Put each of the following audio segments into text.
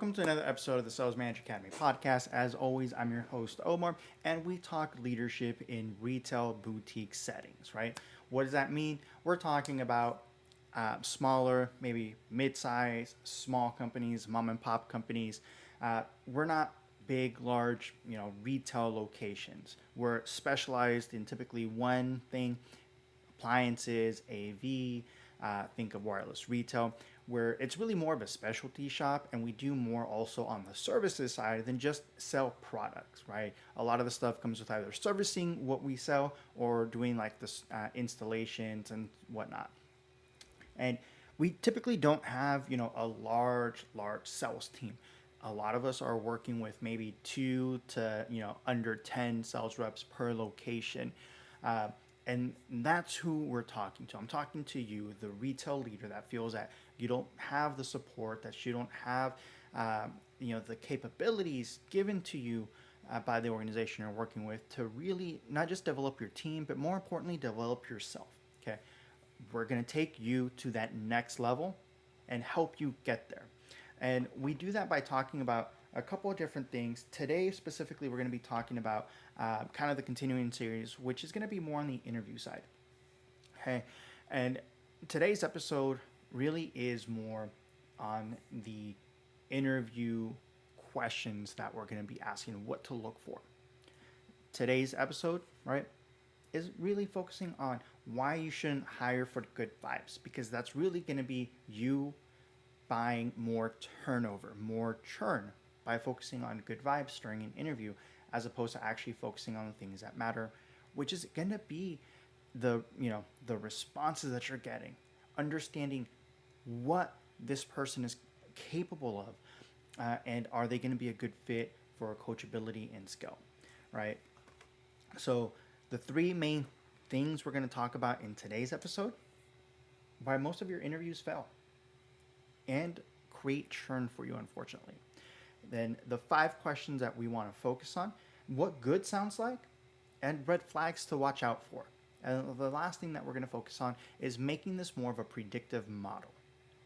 welcome to another episode of the Sales Manager Academy podcast. As always, I'm your host, Omar, and we talk leadership in retail boutique settings, right? What does that mean? We're talking about smaller, maybe mid-size, small companies, mom and pop companies. We're not big, large, retail locations. We're specialized in typically one thing: appliances, AV, think of wireless retail, where it's really more of a specialty shop, and we do more also on the services side than just sell products, right? A lot of the stuff comes with either servicing what we sell or doing like the installations and whatnot. And we typically don't have, a large sales team. A lot of us are working with maybe two to, under 10 sales reps per location. Uh, and that's who we're talking to. I'm talking to you, the retail leader that feels that you don't have the support, that you don't have, the capabilities given to you by the organization you're working with to really not just develop your team, but more importantly, develop yourself. Okay, we're going to take you to that next level and help you get there. And we do that by talking about a couple of different things. Today, specifically, we're going to be talking about kind of the continuing series, which is going to be more on the interview side. Okay. And today's episode really is more on the interview questions that we're going to be asking, what to look for. Today's episode, right, is really focusing on why you shouldn't hire for good vibes, because that's really going to be you buying more turnover, more churn by focusing on good vibes during an interview, as opposed to actually focusing on the things that matter, which is going to be the responses that you're getting, understanding what this person is capable of, and are they going to be a good fit for coachability and skill, right? So the three main things we're going to talk about in today's episode: why most of your interviews fail and create churn for you, unfortunately. Then the 5 questions that we want to focus on: what good sounds like, and red flags to watch out for. And the last thing that we're going to focus on is making this more of a predictive model,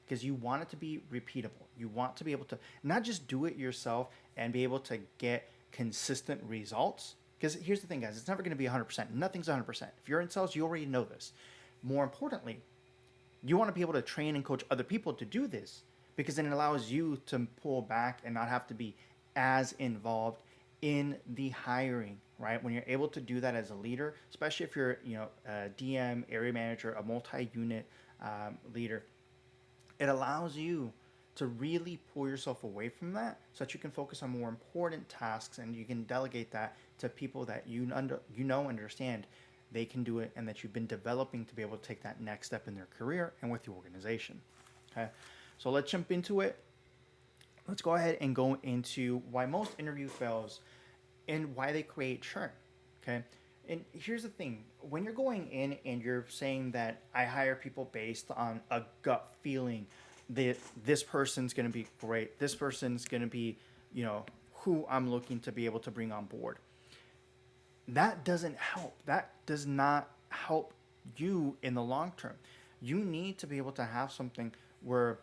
because you want it to be repeatable. You want to be able to not just do it yourself and be able to get consistent results. Because here's the thing, guys, it's never going to be 100%. Nothing's 100%. If you're in sales, you already know this. More importantly, you want to be able to train and coach other people to do this, because then it allows you to pull back and not have to be as involved in the hiring, right? When you're able to do that as a leader, especially if you're, a DM, area manager, a multi-unit leader, it allows you to really pull yourself away from that so that you can focus on more important tasks, and you can delegate that to people that understand they can do it, and that you've been developing to be able to take that next step in their career and with your organization. Okay, so let's jump into it. Let's go ahead and go into why most interview fails and why they create churn. Okay, and here's the thing: when you're going in and you're saying that I hire people based on a gut feeling that this person's going to be great, this person's going to be, who I'm looking to be able to bring on board, that doesn't help. That does not help you in the long term. You need to be able to have something where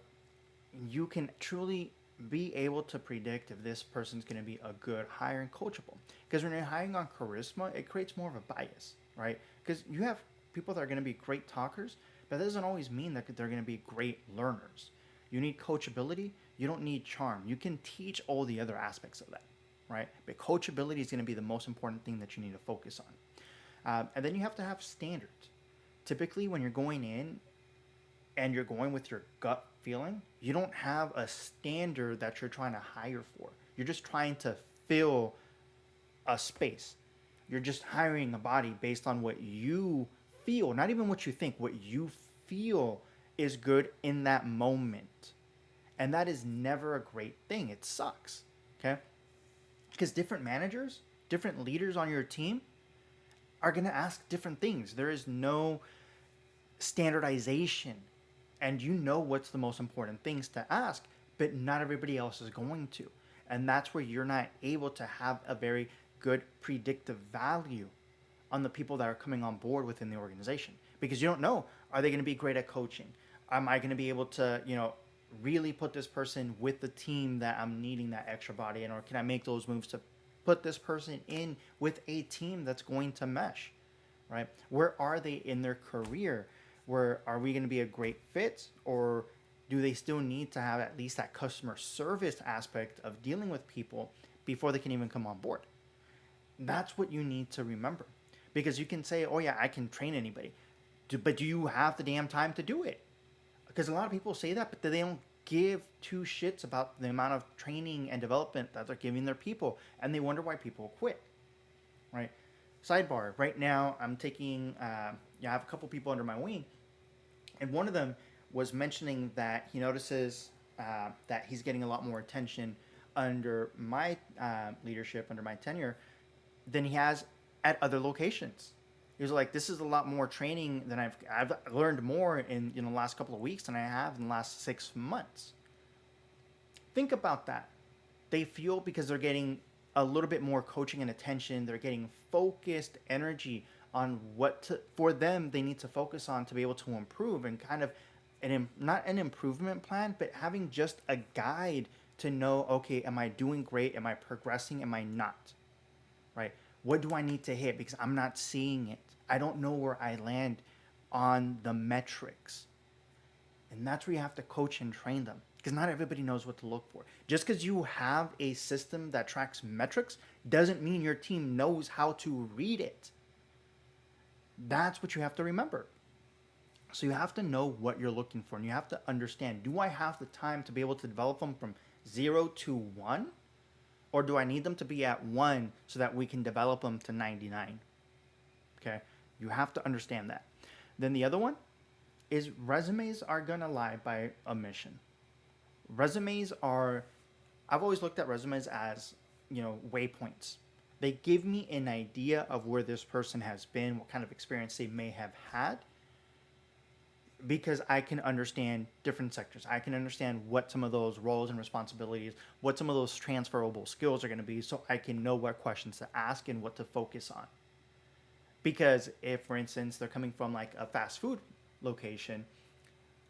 you can truly be able to predict if this person's going to be a good hire and coachable. Because when you're hiring on charisma, it creates more of a bias, right? Because you have people that are going to be great talkers, but that doesn't always mean that they're going to be great learners. You need coachability. You don't need charm. You can teach all the other aspects of that, right? But coachability is going to be the most important thing that you need to focus on. And then you have to have standards. Typically, when you're going in and you're going with your gut feeling, you don't have a standard that you're trying to hire for. You're just trying to fill a space. You're just hiring a body based on what you feel, not even what you think, what you feel is good in that moment. And that is never a great thing. It sucks. Okay? Because different managers, different leaders on your team are going to ask different things. There is no standardization, and you know what's the most important things to ask, but not everybody else is going to. And that's where you're not able to have a very good predictive value on the people that are coming on board within the organization, because you don't know, are they going to be great at coaching? Am I going to be able to, really put this person with the team that I'm needing that extra body in, or can I make those moves to put this person in with a team that's going to mesh, right? Where are they in their career? Where are we going to be a great fit, or do they still need to have at least that customer service aspect of dealing with people before they can even come on board? That's what you need to remember, because you can say, "Oh yeah, I can train anybody," but do you have the damn time to do it? Because a lot of people say that, but they don't give two shits about the amount of training and development that they're giving their people, and they wonder why people quit, right? Sidebar, right now I'm taking, I have a couple people under my wing, and one of them was mentioning that he notices that he's getting a lot more attention under my leadership, under my tenure, than he has at other locations. He was like, "This is a lot more training than I've learned more in the last couple of weeks than I have in the last 6 months." Think about that. They feel because they're getting a little bit more coaching and attention, they're getting focused energy on for them they need to focus on to be able to improve, and kind of not an improvement plan, but having just a guide to know, okay, am I doing great? Am I progressing? Am I not? Right? What do I need to hit? Because I'm not seeing it. I don't know where I land on the metrics. And that's where you have to coach and train them, because not everybody knows what to look for. Just because you have a system that tracks metrics doesn't mean your team knows how to read it. That's what you have to remember. So you have to know what you're looking for, and you have to understand, do I have the time to be able to develop them from 0 to 1? Or do I need them to be at 1 so that we can develop them to 99? Okay? You have to understand that. Then the other one is resumes are going to lie by omission. Resumes are, I've always looked at resumes as, waypoints. They give me an idea of where this person has been, what kind of experience they may have had, because I can understand different sectors. I can understand what some of those roles and responsibilities, what some of those transferable skills are going to be, so I can know what questions to ask and what to focus on. Because if, for instance, they're coming from like a fast food location,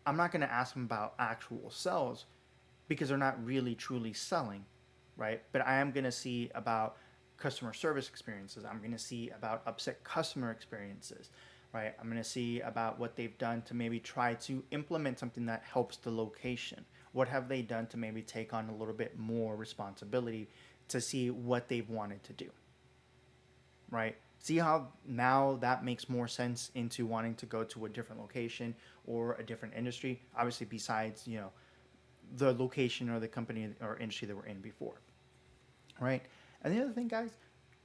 I'm not going to ask them about actual sales because they're not really truly selling, right? But I am going to see about customer service experiences. I'm going to see about upset customer experiences, right? I'm going to see about what they've done to maybe try to implement something that helps the location. What have they done to maybe take on a little bit more responsibility to see what they've wanted to do, right? See how now that makes more sense into wanting to go to a different location or a different industry, obviously besides, the location or the company or industry that we're in before, right? And the other thing, guys,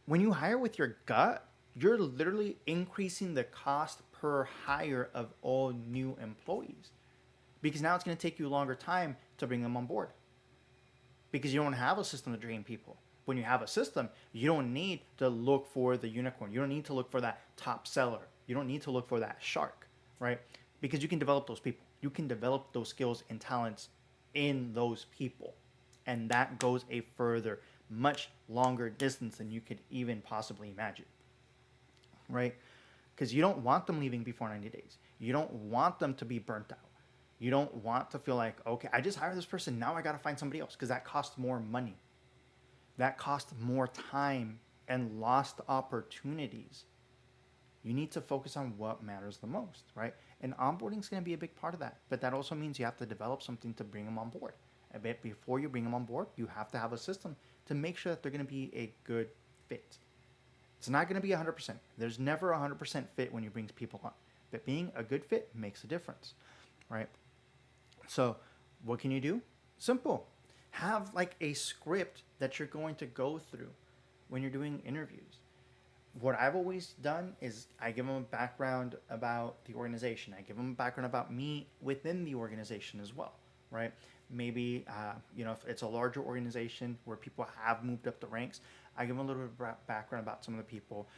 when you hire with your gut, you're literally increasing the cost per hire of all new employees, because now it's going to take you a longer time to bring them on board, because you don't have a system to train people. When you have a system, you don't need to look for the unicorn. You don't need to look for that top seller. You don't need to look for that shark, right? Because you can develop those people. You can develop those skills and talents in those people. And that goes a further, much longer distance than you could even possibly imagine, right? Because you don't want them leaving before 90 days. You don't want them to be burnt out. You don't want to feel like, okay, I just hired this person, now I got to find somebody else, because that costs more money. That costs more time and lost opportunities. You need to focus on what matters the most, right? And onboarding is going to be a big part of that. But that also means you have to develop something to bring them on board. I bet before you bring them on board, you have to have a system to make sure that they're going to be a good fit. It's not going to be 100%. There's never a 100% fit when you bring people on. But being a good fit makes a difference, right? So what can you do? Simple. Have like a script that you're going to go through when you're doing interviews. What I've always done is I give them a background about the organization. I give them a background about me within the organization as well, right? Maybe, if it's a larger organization where people have moved up the ranks, I give them a little bit of background about some of the people.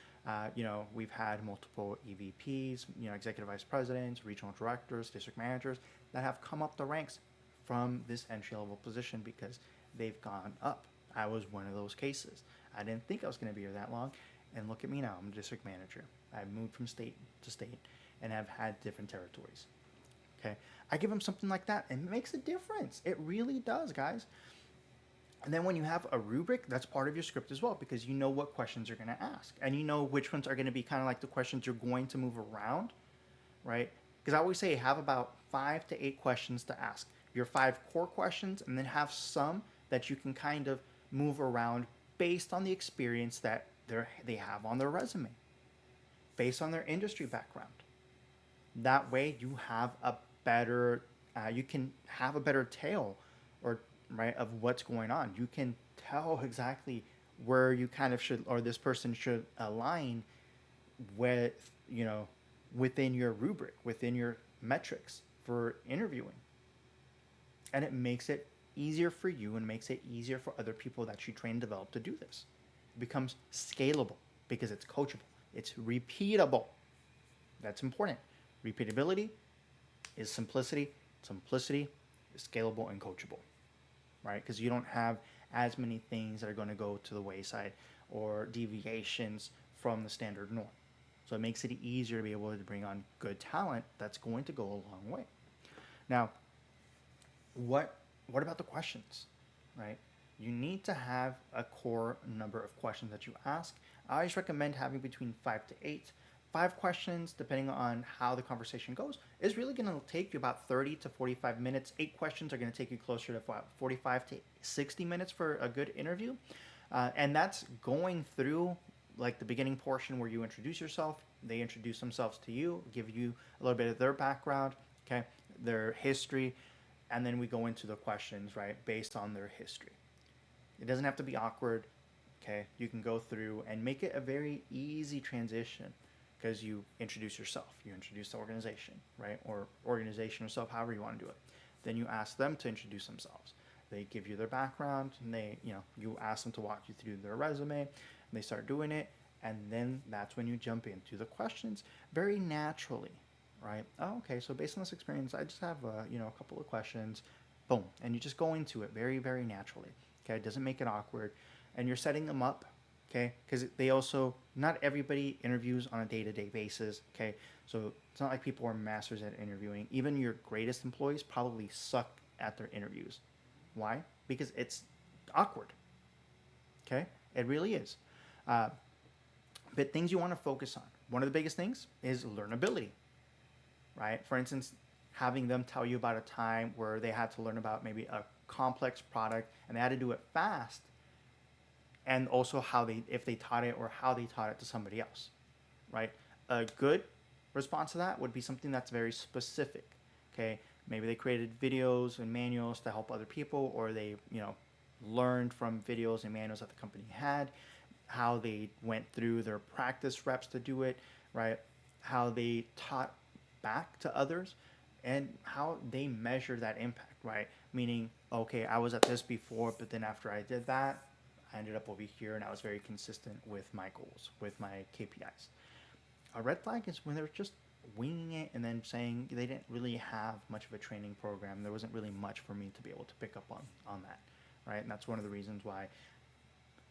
We've had multiple EVPs, executive vice presidents, regional directors, district managers that have come up the ranks from this entry-level position because they've gone up. I was one of those cases. I didn't think I was going to be here that long, and look at me now. I'm a district manager. I've moved from state to state and have had different territories. Okay. I give them something like that, and it makes a difference. It really does, guys. And then when you have a rubric, that's part of your script as well, because you know what questions you're going to ask, and you know which ones are going to be kind of like the questions you're going to move around, right? Because I always say have about 5 to 8 questions to ask. Your 5 core questions, and then have some that you can kind of move around based on the experience that they have on their resume, based on their industry background. That way, you can have a better tale, or right, of what's going on. You can tell exactly where you kind of should, or this person should align with, you know, within your rubric, within your metrics for interviewing. And it makes it easier for you and makes it easier for other people that you train and develop to do this. It becomes scalable because it's coachable, it's repeatable. That's important. Repeatability is simplicity. Simplicity is scalable and coachable, right? Because you don't have as many things that are going to go to the wayside or deviations from the standard norm. So it makes it easier to be able to bring on good talent that's going to go a long way. Now, what about the questions, right? You need to have a core number of questions that you ask. I always recommend having between 5 to 8. 5 questions, depending on how the conversation goes, is really going to take you about 30 to 45 minutes. 8 questions are going to take you closer to 45 to 60 minutes for a good interview. And that's going through like the beginning portion where you introduce yourself, they introduce themselves to you, give you a little bit of their background, okay, their history, and then we go into the questions, right, based on their history. It doesn't have to be awkward, okay? You can go through and make it a very easy transition because you introduce yourself, you introduce the organization, right, or organization yourself, however you want to do it. Then you ask them to introduce themselves. They give you their background, and you ask them to walk you through their resume, and they start doing it, and then that's when you jump into the questions very naturally, right? Oh, okay, so based on this experience, I just have a couple of questions, boom, and you just go into it very, very naturally. Okay, it doesn't make it awkward, and you're setting them up, okay, because they also, not everybody interviews on a day-to-day basis, okay, so it's not like people are masters at interviewing. Even your greatest employees probably suck at their interviews. Why? Because it's awkward, okay, it really is. uh, but things you want to focus on, one of the biggest things is learnability, right? For instance, having them tell you about a time where they had to learn about maybe a complex product and they had to do it fast, and also if they taught it or how they taught it to somebody else, right? A good response to that would be something that's very specific. Okay, maybe they created videos and manuals to help other people, or they learned from videos and manuals that the company had, how they went through their practice reps to do it, right? How they taught back to others, and how they measure that impact, right? Meaning, okay, I was at this before, but then after I did that, I ended up over here, and I was very consistent with my goals, with my KPIs. A red flag is when they're just winging it and then saying they didn't really have much of a training program. There wasn't really much for me to be able to pick up on that, right? And that's one of the reasons why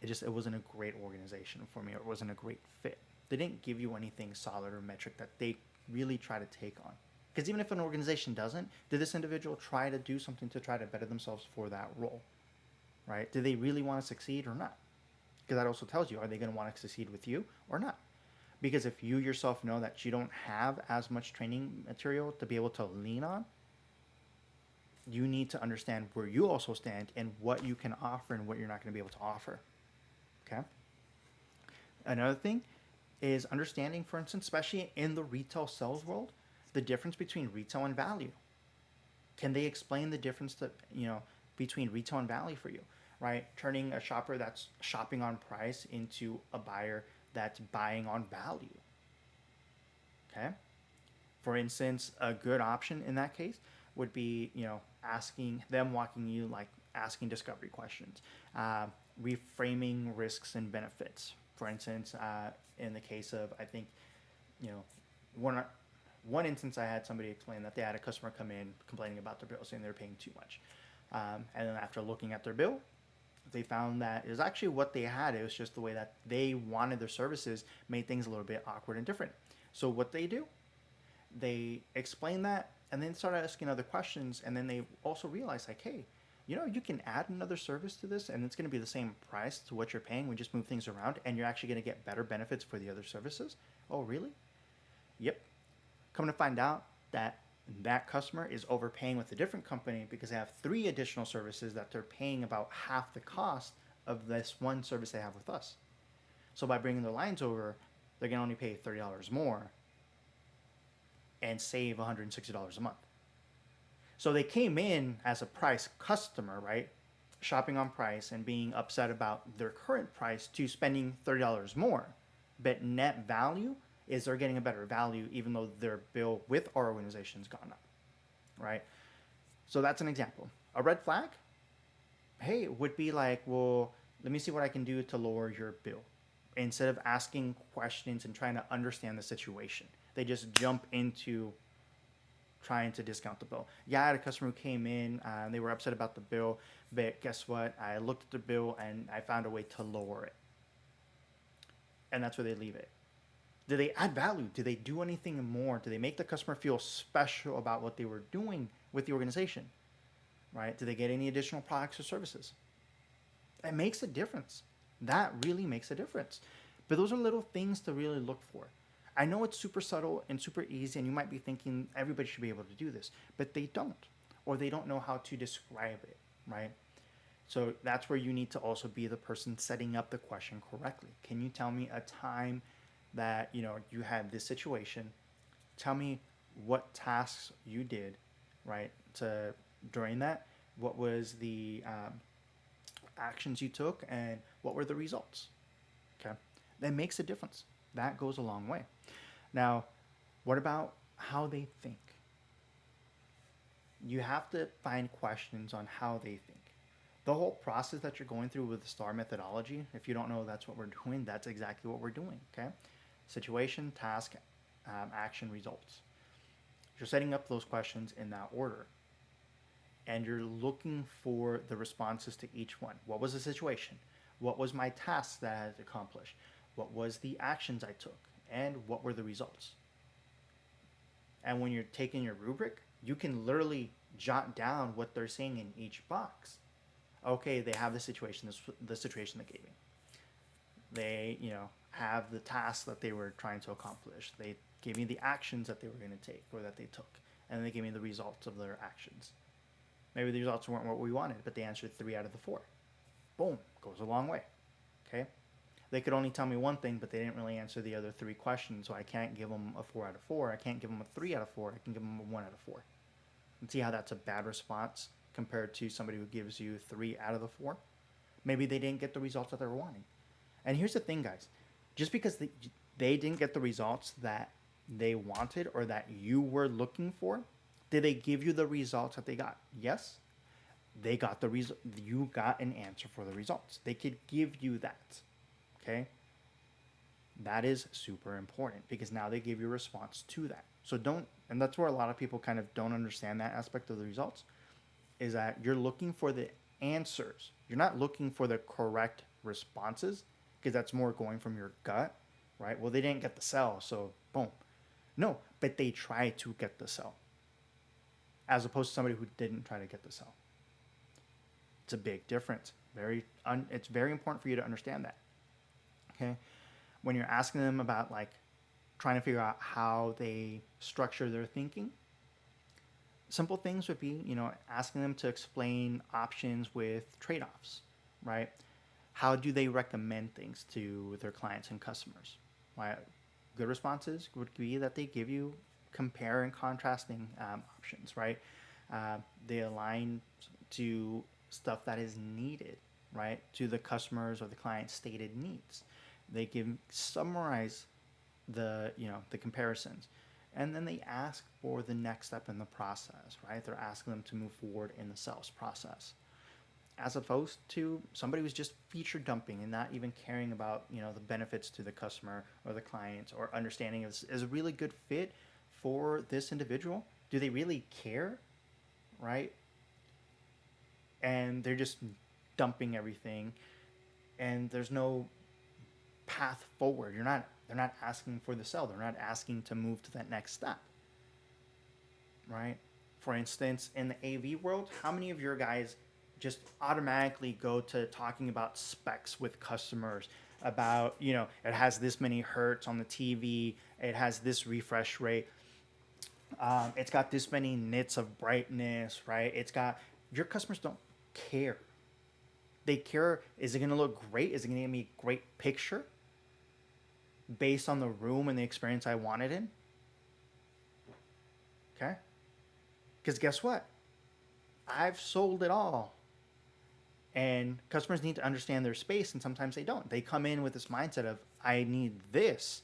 it wasn't a great organization for me, or it wasn't a great fit. They didn't give you anything solid or metric that they really try to take on. Because even if an organization doesn't, did this individual try to do something to try to better themselves for that role, right? Do they really want to succeed or not? Because that also tells you, are they going to want to succeed with you or not? Because if you yourself know that you don't have as much training material to be able to lean on, you need to understand where you also stand and what you can offer and what you're not going to be able to offer. Okay? Another thing is understanding, for instance, especially in the retail sales world, the difference between retail and value. Can they explain the difference between retail and value for you, right? Turning a shopper that's shopping on price into a buyer that's buying on value. Okay? For instance, a good option in that case would be, asking discovery questions, reframing risks and benefits. For instance, in the case of, I think, one instance I had somebody explain that they had a customer come in complaining about their bill, saying they were paying too much. And then after looking at their bill, they found that it was actually what they had. It was just the way that they wanted their services made things a little bit awkward and different. So what they do, They explain that and then start asking other questions. And then they also realize, like, hey, you can add another service to this and it's going to be the same price to what you're paying. We just move things around and you're actually going to get better benefits for the other services. Oh, really? Yep. Come to find out that that customer is overpaying with a different company because they have three additional services that they're paying about half the cost of this one service they have with us. So by bringing their lines over, they're going to only pay $30 more and save $160 a month. So they came in as a price customer, right? Shopping on price and being upset about their current price to spending $30 more. But net value is they're getting a better value even though their bill with our organization's gone up, right? So that's an example. A red flag, hey, would be like, well, let me see what I can do to lower your bill. Instead of asking questions and trying to understand the situation, they just jump into trying to discount the bill. Yeah, I had a customer who came in, they were upset about the bill, but guess what? I looked at the bill and I found a way to lower it. And that's where they leave it. Do they add value? Do they do anything more? Do they make the customer feel special about what they were doing with the organization? Right? Do they get any additional products or services? It makes a difference. That really makes a difference. But those are little things to really look for. I know it's super subtle and super easy, and you might be thinking everybody should be able to do this, but they don't, or they don't know how to describe it, right? So that's where you need to also be the person setting up the question correctly. Can you tell me a time that you had this situation? Tell me what tasks you did, right? To during that, what was the actions you took, and what were the results? Okay, that makes a difference. That goes a long way. Now, what about how they think? You have to find questions on how they think. The whole process that you're going through with the STAR methodology, if you don't know that's what we're doing, that's exactly what we're doing, okay? Situation, task, action, results. You're setting up those questions in that order. And you're looking for the responses to each one. What was the situation? What was my task that I had to accomplish? What was the actions I took? And what were the results? And when you're taking your rubric, you can literally jot down what they're saying in each box. Okay, they have the situation, the situation they gave me. They, have the task that they were trying to accomplish. They gave me the actions that they were going to take or that they took. And they gave me the results of their actions. Maybe the results weren't what we wanted, but they answered 3 out of the 4. Boom, goes a long way. Okay? They could only tell me one thing, but they didn't really answer the other 3 questions, so I can't give them a 4 out of 4. I can't give them a 3 out of 4. I can give them a 1 out of 4. And see how that's a bad response compared to somebody who gives you 3 out of the 4? Maybe they didn't get the results that they were wanting. And here's the thing, guys. Just because they didn't get the results that they wanted or that you were looking for, did they give you the results that they got? Yes. They got the result. You got an answer for the results. They could give you that. Okay? That is super important because now they give you a response to that. So and that's where a lot of people kind of don't understand that aspect of the results, is that you're looking for the answers. You're not looking for the correct responses because that's more going from your gut, right? Well, they didn't get the sell, so boom. No, but they tried to get the sell, as opposed to somebody who didn't try to get the sell. It's a big difference. It's very important for you to understand that. Okay, when you're asking them about like trying to figure out how they structure their thinking, simple things would be, asking them to explain options with trade-offs, right? How do they recommend things to their clients and customers? Right? Good responses would be that they give you compare and contrasting options, right? They align to stuff that is needed, right? To the customers or the client's stated needs. They summarize the comparisons, and then they ask for the next step in the process, right? They're asking them to move forward in the sales process, as opposed to somebody who's just feature dumping and not even caring about the benefits to the customer or the client, or understanding is a really good fit for this individual. Do they really care, right? And they're just dumping everything, and there's no path forward. They're not asking for the sell. They're not asking to move to that next step. right? For instance, in the AV world, how many of your guys just automatically go to talking about specs with customers about, it has this many hertz on the TV, it has this refresh rate, it's got this many nits of brightness, right? Your customers don't care. They care, is it going to look great? Is it going to give me a great picture based on the room and the experience I want it in? Okay? Because guess what? I've sold it all. And customers need to understand their space, and sometimes they don't. They come in with this mindset of, I need this.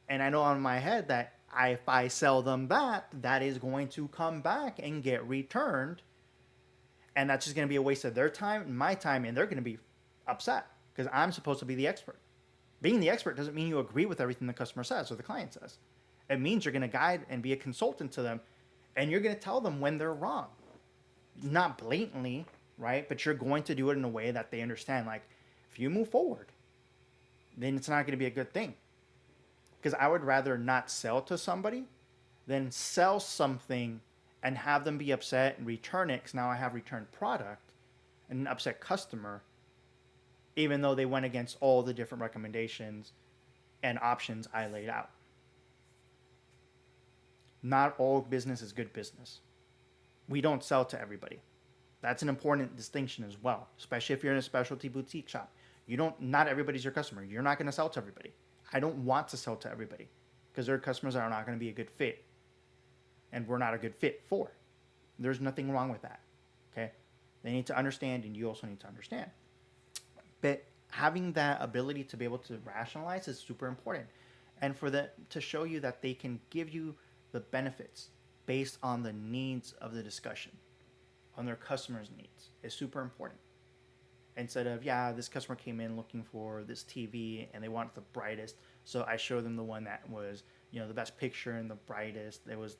And I know on my head that if I sell them that, that is going to come back and get returned. And that's just going to be a waste of their time and my time, and they're going to be upset because I'm supposed to be the expert. Being the expert doesn't mean you agree with everything the customer says or the client says. It means you're going to guide and be a consultant to them, and you're going to tell them when they're wrong. Not blatantly, right? But you're going to do it in a way that they understand. Like, if you move forward, then it's not going to be a good thing. Because I would rather not sell to somebody than sell something and have them be upset and return it, because now I have returned product and an upset customer, even though they went against all the different recommendations and options I laid out. Not all business is good business. We don't sell to everybody. That's an important distinction as well, especially if you're in a specialty boutique shop. Not everybody's your customer. You're not going to sell to everybody. I don't want to sell to everybody because there are customers that are not going to be a good fit and we're not a good fit for. There's nothing wrong with that. Okay? They need to understand, and you also need to understand. But having that ability to be able to rationalize is super important. And to show you that they can give you the benefits based on the needs of the discussion, on their customers' needs, is super important. Instead of, this customer came in looking for this TV and they wanted the brightest, so I showed them the one that was, the best picture and the brightest. It was,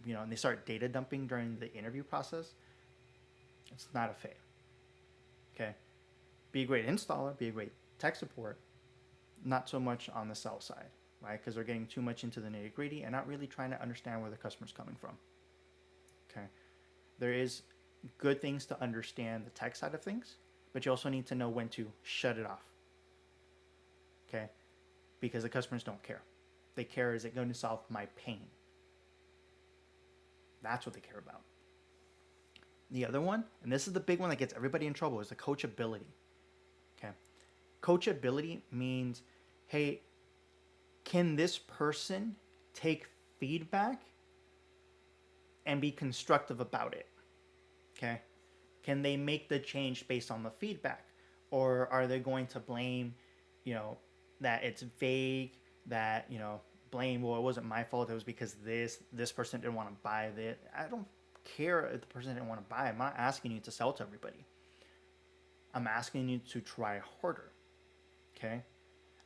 and they start data dumping during the interview process. It's not a fit. Okay? Be a great installer, be a great tech support, not so much on the sell side, right? Because they're getting too much into the nitty gritty and not really trying to understand where the customer's coming from. Okay? There is good things to understand the tech side of things, but you also need to know when to shut it off. Okay? Because the customers don't care. They care, is it going to solve my pain? That's what they care about. The other one, and this is the big one that gets everybody in trouble, is the coachability. Okay? Coachability means, hey, can this person take feedback and be constructive about it? Okay? Can they make the change based on the feedback? Or are they going to blame, that it's vague, that, blame, well, it wasn't my fault, it was because this person didn't want to buy this. I don't care if the person didn't want to buy. I'm not asking you to sell to everybody. I'm asking you to try harder. Okay?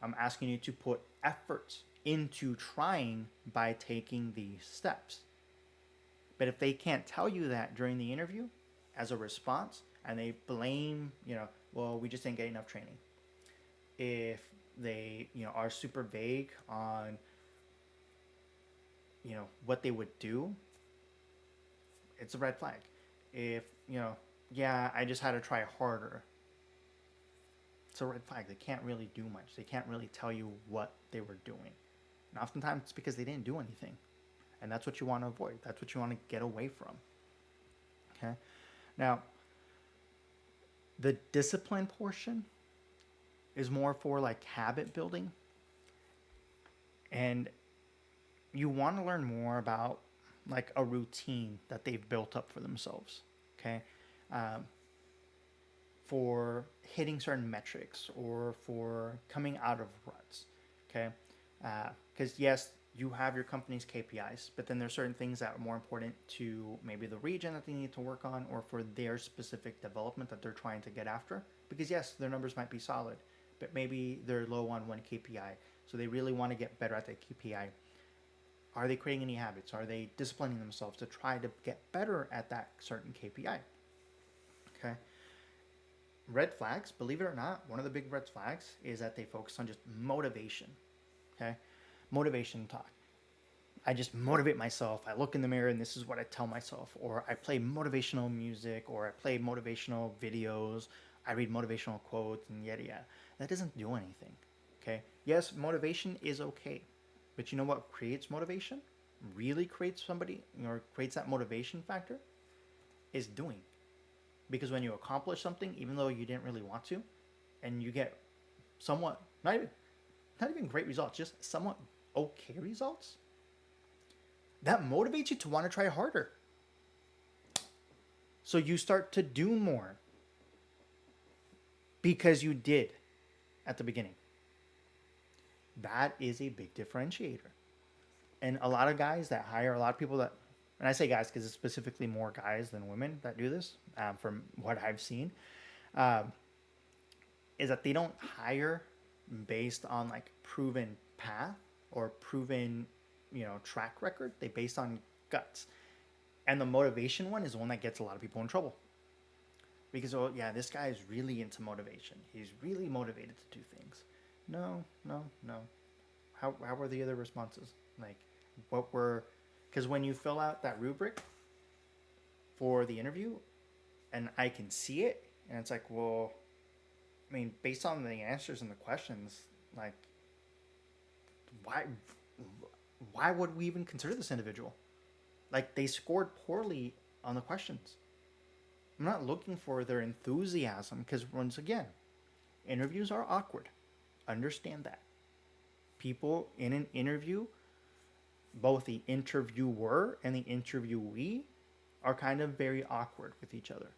I'm asking you to put effort into trying by taking these steps. But if they can't tell you that during the interview as a response, and they blame, well, we just didn't get enough training. If they, are super vague on, what they would do, it's a red flag. If, I just had to try harder, it's a red flag. They can't really do much. They can't really tell you what they were doing. And oftentimes it's because they didn't do anything. And that's what you want to avoid. That's what you want to get away from. Okay? Now, the discipline portion is more for like habit building. And you want to learn more about like a routine that they've built up for themselves. Okay? For hitting certain metrics or for coming out of ruts. Okay? Because yes, you have your company's KPIs, but then there's certain things that are more important to maybe the region that they need to work on or for their specific development that they're trying to get after. Because yes, their numbers might be solid, but maybe they're low on one KPI. So they really want to get better at that KPI. Are they creating any habits? Are they disciplining themselves to try to get better at that certain KPI? Okay. Red flags, believe it or not, one of the big red flags is that they focus on just motivation. Okay. Motivation talk. I just motivate myself. I look in the mirror and this is what I tell myself. Or I play motivational music, or I play motivational videos. I read motivational quotes and yada yada. That doesn't do anything. Okay. Yes, motivation is okay. But you know what creates motivation? Really creates somebody, or creates that motivation factor, is doing. Because when you accomplish something, even though you didn't really want to, and you get somewhat, not even great results, just somewhat okay results, that motivates you to want to try harder. So you start to do more because you did at the beginning. That is a big differentiator. And a lot of guys that hire, a lot of people that, and I say guys because it's specifically more guys than women that do this, from what I've seen, um, is that they don't hire based on like proven path or proven, track record. They based on guts. And the motivation one is the one that gets a lot of people in trouble. Because, oh, yeah, this guy is really into motivation. He's really motivated to do things. No, no, no. How were the other responses? Like, what were. Because when you fill out that rubric for the interview, and I can see it, and it's like, well, I mean, based on the answers and the questions, like, why, why would we even consider this individual? Like, they scored poorly on the questions. I'm not looking for their enthusiasm because, once again, interviews are awkward. Understand that. People in an interview, both the interviewer and the interviewee, are kind of very awkward with each other.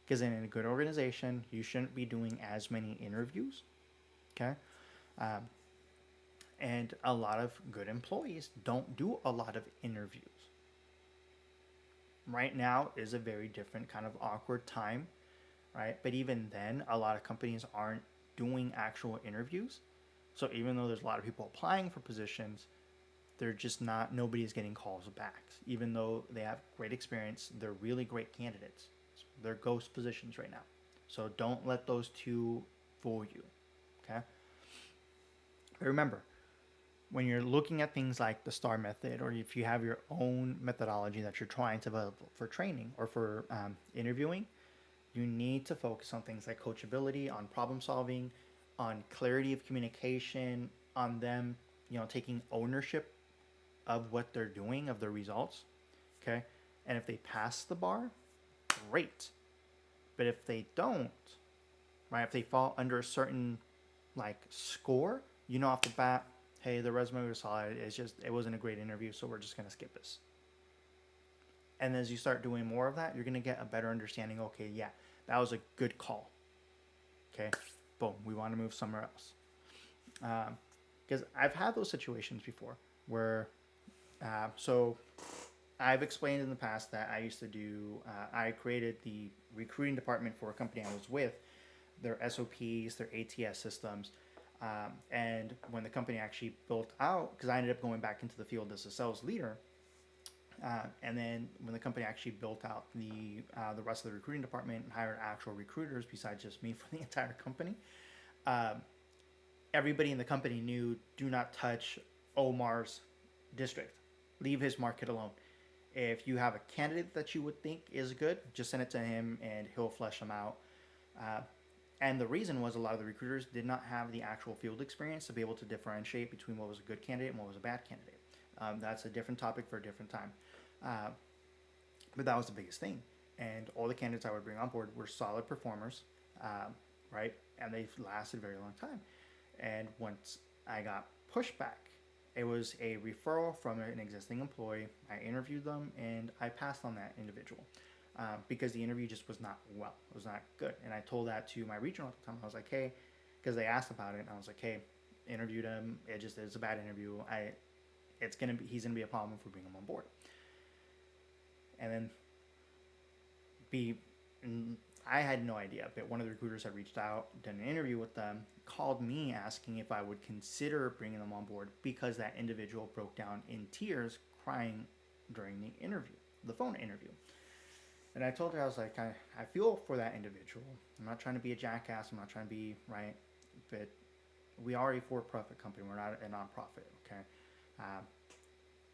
Because in a good organization, you shouldn't be doing as many interviews. Okay? Um, and a lot of good employees don't do a lot of interviews. Right now is a very different kind of awkward time, right? But even then, a lot of companies aren't doing actual interviews. So even though there's a lot of people applying for positions, they're just not, nobody's getting calls back. Even though they have great experience, they're really great candidates. They're ghost positions right now. So don't let those two fool you, okay? But remember, when you're looking at things like the STAR method, or if you have your own methodology that you're trying to develop for training or for interviewing, you need to focus on things like coachability, on problem solving, on clarity of communication, on them, taking ownership of what they're doing, of their results. Okay. And if they pass the bar, great. But if they don't, right, if they fall under a certain like score, off the bat, hey, the resume was solid. It wasn't a great interview, so we're just going to skip this. And as you start doing more of that, you're going to get a better understanding. Okay, yeah, that was a good call. Okay, boom, we want to move somewhere else. Because I've had those situations before where, so I've explained in the past that I used to do, I created the recruiting department for a company I was with, their SOPs, their ATS systems. And when the company actually built out, because I ended up going back into the field as a sales leader, and then when the company actually built out the rest of the recruiting department and hired actual recruiters besides just me for the entire company, everybody in the company knew, do not touch Omar's district. Leave his market alone. If you have a candidate that you would think is good, just send it to him and he'll flesh them out. And the reason was a lot of the recruiters did not have the actual field experience to be able to differentiate between what was a good candidate and what was a bad candidate. That's a different topic for a different time. But that was the biggest thing. And all the candidates I would bring on board were solid performers, right? And they lasted a very long time. And once I got pushback, it was a referral from an existing employee. I interviewed them and I passed on that individual. Because the interview just was not well. It was not good. And I told that to my regional at the time. I was like, hey, because they asked about it, and I was like, hey, interviewed him. It's a bad interview. He's gonna be a problem if we bring him on board. And then I had no idea, but one of the recruiters had reached out, done an interview with them, called me asking if I would consider bringing them on board because that individual broke down in tears, crying during the phone interview. And I told her, I was like, I feel for that individual. I'm not trying to be a jackass. I'm not trying to be, right? But we are a for-profit company. We're not a nonprofit, okay?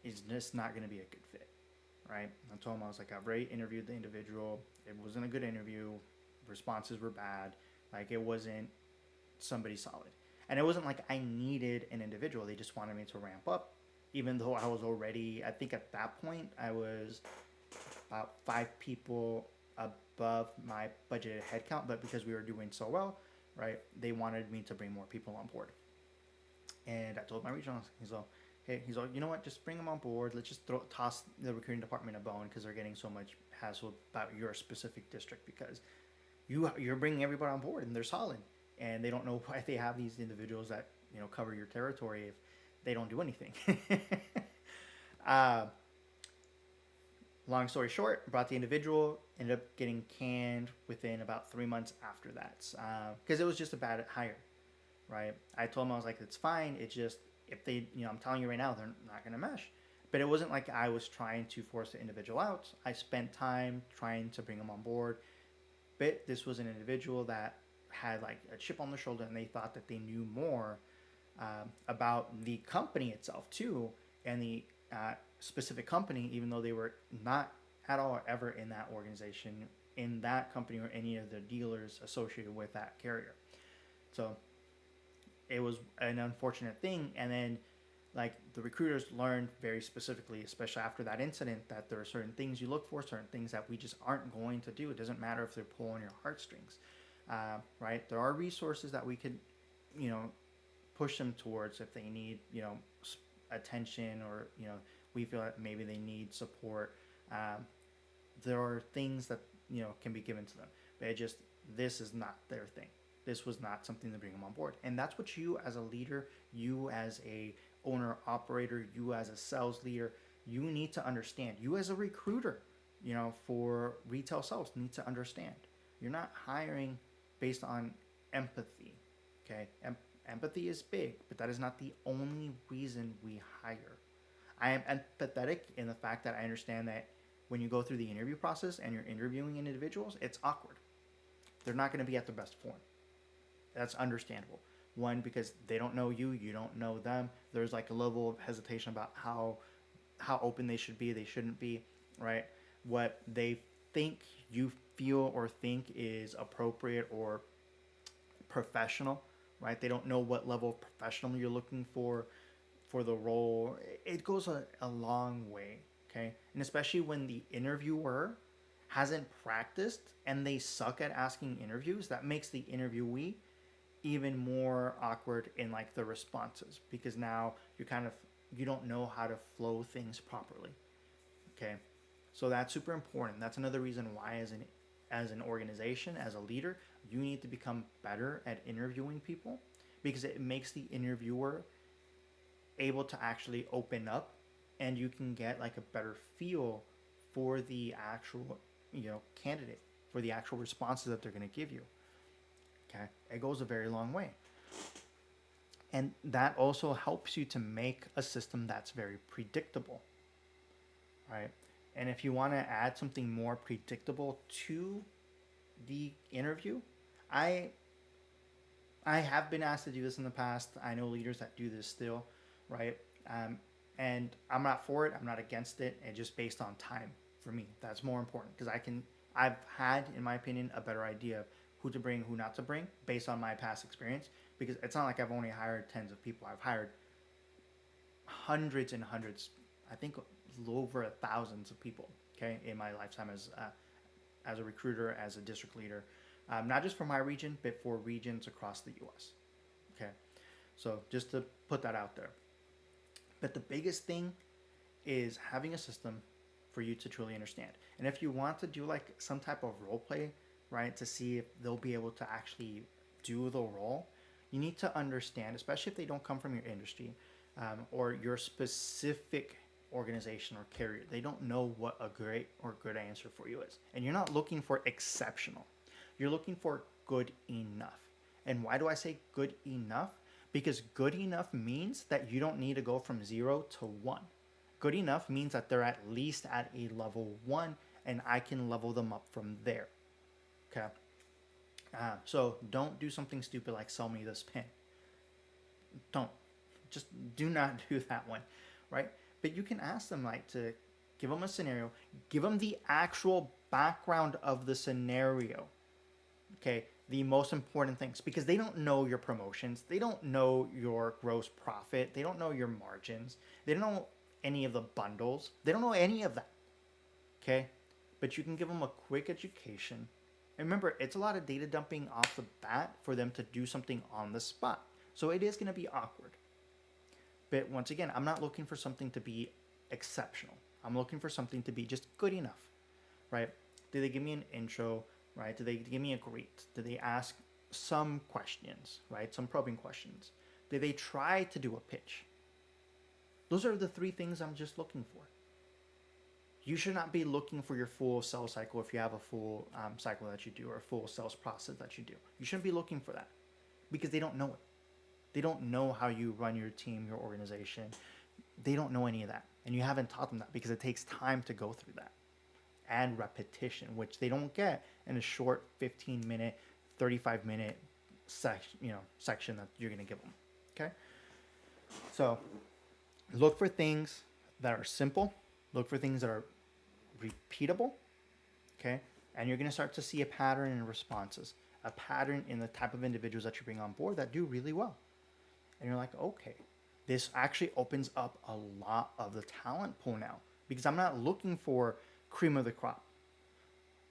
is just not going to be a good fit, right? I told him, I was like, I've already interviewed the individual. It wasn't a good interview. Responses were bad. Like, it wasn't somebody solid. And it wasn't like I needed an individual. They just wanted me to ramp up, even though I was already, I think at that point, I was about 5 people above my budgeted headcount. But because we were doing so well, right, they wanted me to bring more people on board. And I told my regional, he's like, hey, he's like, you know what, just bring them on board. Let's just toss the recruiting department a bone because they're getting so much hassle about your specific district because you're bringing everybody on board and they're solid and they don't know why they have these individuals that cover your territory if they don't do anything. uh, Long story short, brought the individual, ended up getting canned within about 3 months after that because it was just a bad hire, right? I told him, I was like, it's fine. It's just if they, I'm telling you right now, they're not going to mesh. But it wasn't like I was trying to force the individual out. I spent time trying to bring them on board. But this was an individual that had like a chip on their shoulder and they thought that they knew more about the company itself too and the specific company, even though they were not at all ever in that organization, in that company, or any of the dealers associated with that carrier. So it was an unfortunate thing. And then, like, the recruiters learned very specifically, especially after that incident, that there are certain things you look for, certain things that we just aren't going to do. It doesn't matter if they're pulling your heartstrings, right? There are resources that we could, push them towards if they need, attention, or we feel that maybe they need support. There are things that can be given to them, but this is not their thing. This was not something to bring them on board, and that's what you as a leader, you as a owner operator, you as a sales leader, you need to understand. You as a recruiter, for retail sales, need to understand. You're not hiring based on empathy. Okay, empathy is big, but that is not the only reason we hire. I am empathetic in the fact that I understand that when you go through the interview process and you're interviewing individuals, it's awkward. They're not going to be at their best form. That's understandable. One, because they don't know you, you don't know them. There's like a level of hesitation about how open they should be, they shouldn't be, right? What they think you feel or think is appropriate or professional, right? They don't know what level of professional you're looking for the role. It goes a long way, okay? And especially when the interviewer hasn't practiced and they suck at asking interviews, that makes the interviewee even more awkward in like the responses, because now you don't know how to flow things properly. Okay, so that's super important. That's another reason why as an organization, as a leader, you need to become better at interviewing people, because it makes the interviewer able to actually open up, and you can get like a better feel for the actual candidate, for the actual responses that they're going to give you. Okay, it goes a very long way. And that also helps you to make a system that's very predictable, right? And if you want to add something more predictable to the interview, I I have been asked to do this in the past. I know leaders that do this still, right? And I'm not for it. I'm not against it. And just based on time for me, that's more important, because I've had, in my opinion, a better idea of who to bring, who not to bring, based on my past experience. Because it's not like I've only hired tens of people. I've hired hundreds and hundreds. I think over thousands of people. Okay, in my lifetime as a recruiter, as a district leader, not just for my region, but for regions across the U.S. Okay, so just to put that out there. But the biggest thing is having a system for you to truly understand. And if you want to do like some type of role play, right, to see if they'll be able to actually do the role, you need to understand, especially if they don't come from your industry or your specific organization or carrier. They don't know what a great or good answer for you is. And you're not looking for exceptional. You're looking for good enough. And why do I say good enough? Because good enough means that you don't need to go from 0 to 1. Good enough means that they're at least at a level 1, and I can level them up from there. Okay? So don't do something stupid like sell me this pen. Don't. Just do not do that one, right? But you can ask them like to give them a scenario, give them the actual background of the scenario. Okay, the most important things, because they don't know your promotions, they don't know your gross profit, they don't know your margins, they don't know any of the bundles, they don't know any of that. Okay, but you can give them a quick education. And remember, it's a lot of data dumping off the bat for them to do something on the spot. So it is going to be awkward. But once again, I'm not looking for something to be exceptional. I'm looking for something to be just good enough, right? Did they give me an intro, right? Did they give me a greet? Did they ask some questions, right? Some probing questions. Did they try to do a pitch? Those are the three things I'm just looking for. You should not be looking for your full sales cycle if you have a full cycle that you do or a full sales process that you do. You shouldn't be looking for that because they don't know it. They don't know how you run your team, your organization. They don't know any of that. And you haven't taught them that because it takes time to go through that and repetition, which they don't get in a short 15-minute, 35-minute section that you're going to give them. Okay? So look for things that are simple. Look for things that are repeatable. Okay? And you're going to start to see a pattern in responses, a pattern in the type of individuals that you bring on board that do really well. And you're like, okay, this actually opens up a lot of the talent pool now because I'm not looking for cream of the crop.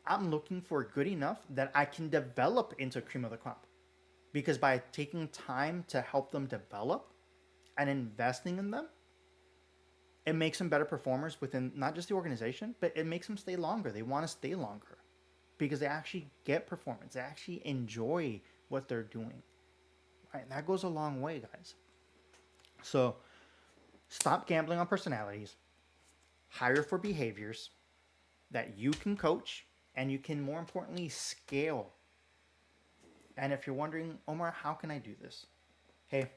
I'm looking for good enough that I can develop into cream of the crop. Because by taking time to help them develop and investing in them, it makes them better performers within not just the organization, but it makes them stay longer. They want to stay longer because they actually get performance. They actually enjoy what they're doing. Right? And that goes a long way, guys. So stop gambling on personalities. Hire for behaviors that you can coach and you can, more importantly, scale. And if you're wondering, Omar, how can I do this? Hey,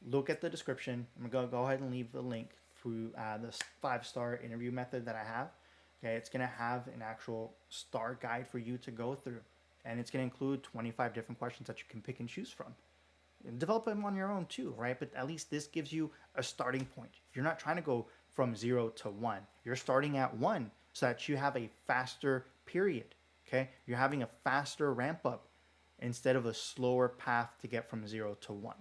look at the description. I'm going to go ahead and leave the link through the 5-star interview method that I have. Okay, it's going to have an actual star guide for you to go through. And it's going to include 25 different questions that you can pick and choose from. Develop them on your own too, right? But at least this gives you a starting point. You're not trying to go from 0 to 1. You're starting at 1 so that you have a faster period, okay? You're having a faster ramp up instead of a slower path to get from 0 to 1.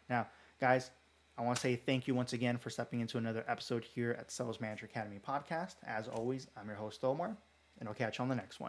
Now, guys, I want to say thank you once again for stepping into another episode here at Sales Manager Academy podcast. As always, I'm your host, Omar, and I'll catch you on the next one.